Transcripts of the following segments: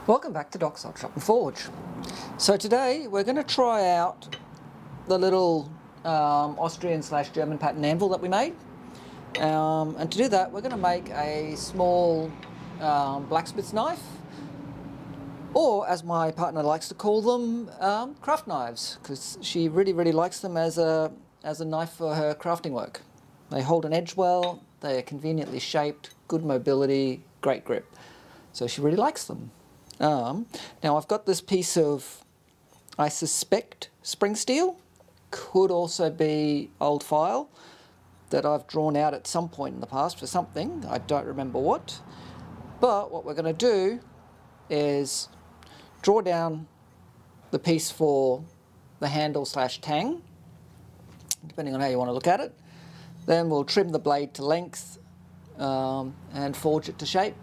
Welcome back to Dockside Shop and Forge. So today we're going to try out the little Austrian/German pattern anvil that we made. And to do that we're going to make a small blacksmith's knife, or as my partner likes to call them, craft knives, because she really likes them as a knife for her crafting work. They hold an edge well, they are conveniently shaped, good mobility, great grip. So she really likes them. Now I've got this piece of, I suspect, spring steel, could also be old file, that I've drawn out at some point in the past for something, I don't remember what. But what we're going to do is draw down the piece for the handle/tang, depending on how you want to look at it. Then we'll trim the blade to length and forge it to shape.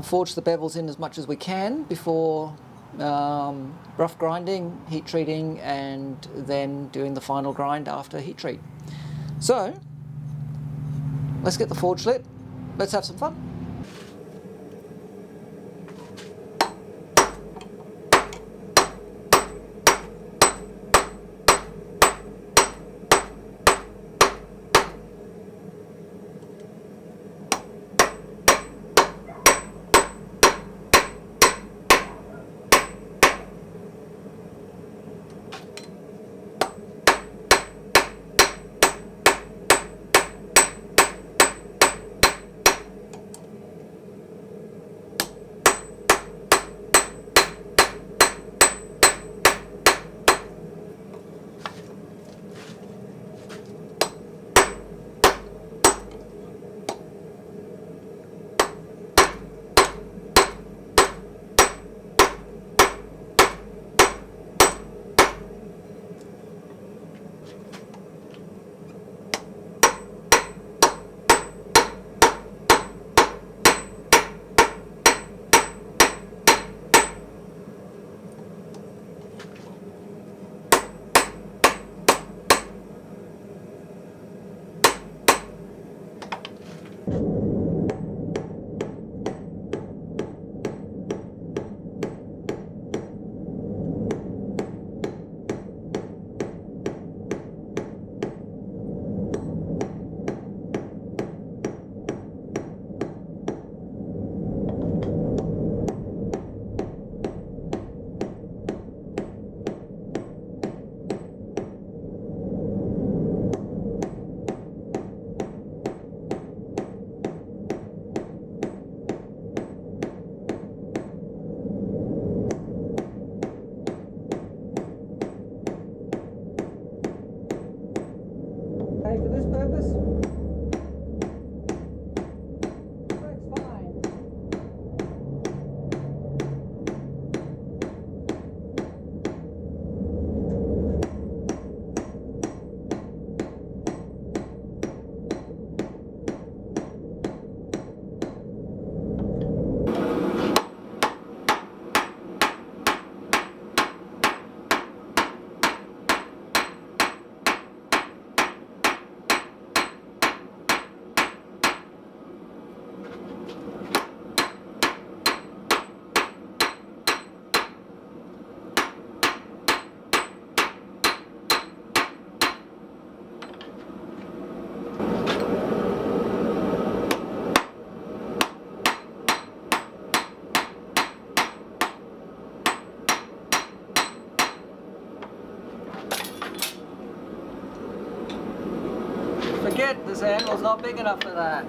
Forge the bevels in as much as we can before rough grinding, heat treating, and then doing the final grind after heat treat. So let's get the forge lit, let's have some fun. For this purpose, works fine. Forget this handle's not big enough for that.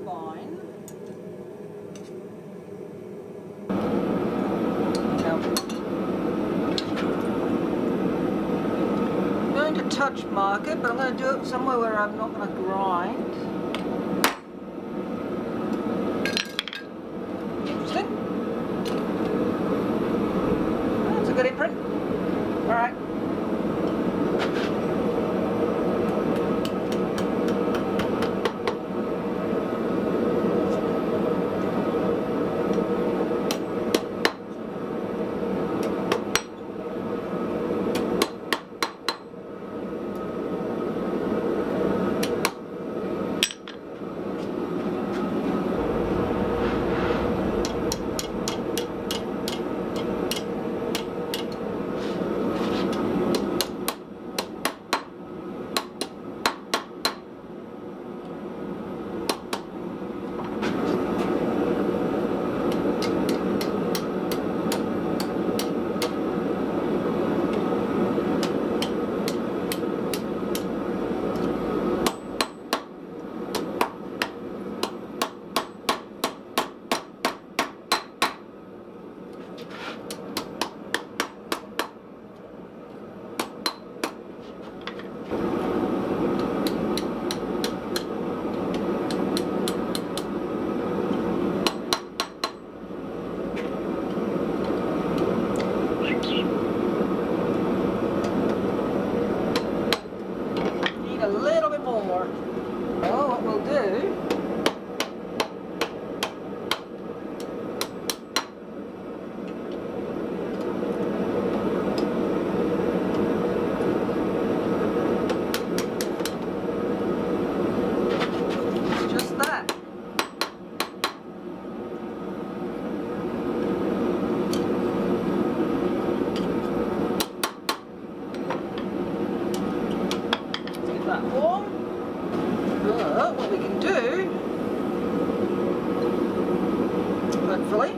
fine. I'm going to touch mark it, but I'm going to do it somewhere where I'm not going to grind. Interesting. That's a good imprint. Alright. Need a little bit more. Well, what we'll do is just that. That warm. But what we can do, hopefully,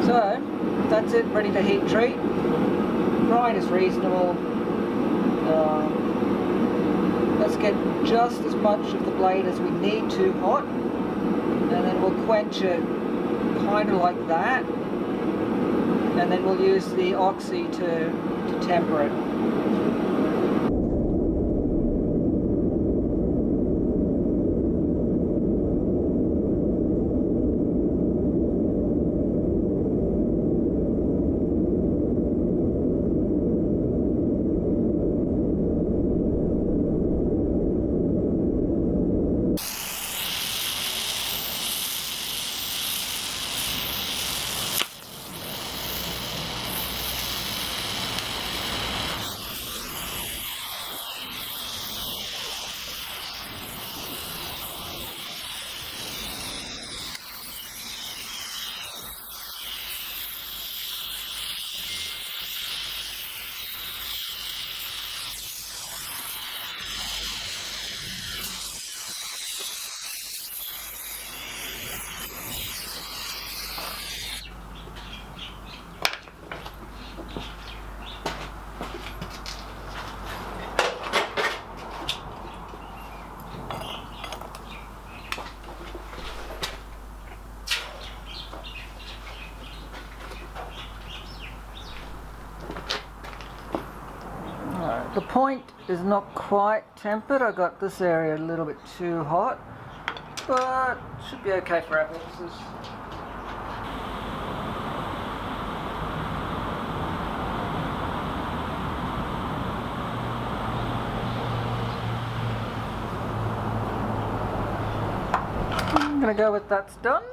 so that's it, ready to heat treat. Grind is reasonable. Let's get just as much of the blade as we need to hot, and then we'll quench it kind of like that, and then we'll use the oxy to temper it. The point is not quite tempered. I got this area a little bit too hot, but should be okay for our purposes. I'm going to go with that's done.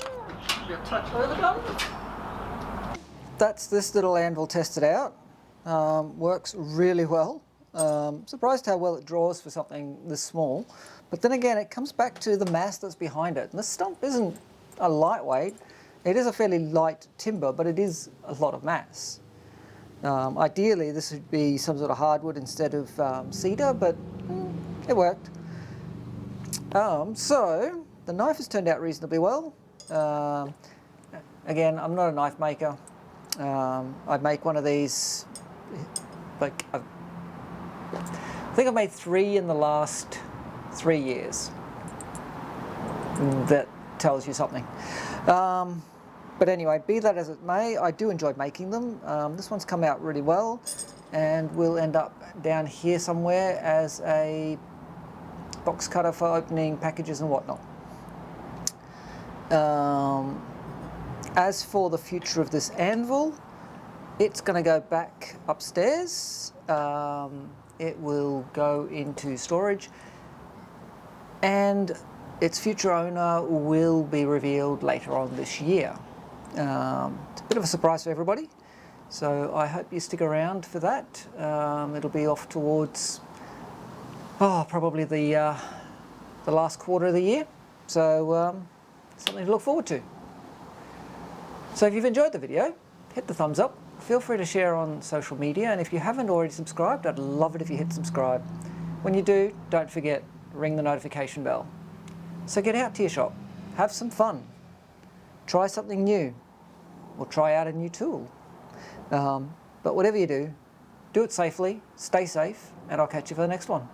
Maybe a touch overdone. That's this little anvil tested out. Works really well. Surprised how well it draws for something this small. But then again, it comes back to the mass that's behind it. And the stump isn't a lightweight. It is a fairly light timber, but it is a lot of mass. Ideally, this would be some sort of hardwood instead of cedar, but it worked. So the knife has turned out reasonably well. Again, I'm not a knife maker. I make one of these, like, I think I've made 3 in the last 3 years. That tells you something. But anyway, be that as it may, I do enjoy making them. This one's come out really well, and will end up down here somewhere as a box cutter for opening packages and whatnot. As for the future of this anvil, it's going to go back upstairs. It will go into storage, and its future owner will be revealed later on this year. It's a bit of a surprise for everybody, so I hope you stick around for that. It'll be off towards probably the last quarter of the year, so something to look forward to. So if you've enjoyed the video, hit the thumbs up. Feel free to share on social media, and if you haven't already subscribed, I'd love it if you hit subscribe. When you do, don't forget, ring the notification bell. So get out to your shop, have some fun, try something new, or try out a new tool. But whatever you do it safely, stay safe, and I'll catch you for the next one.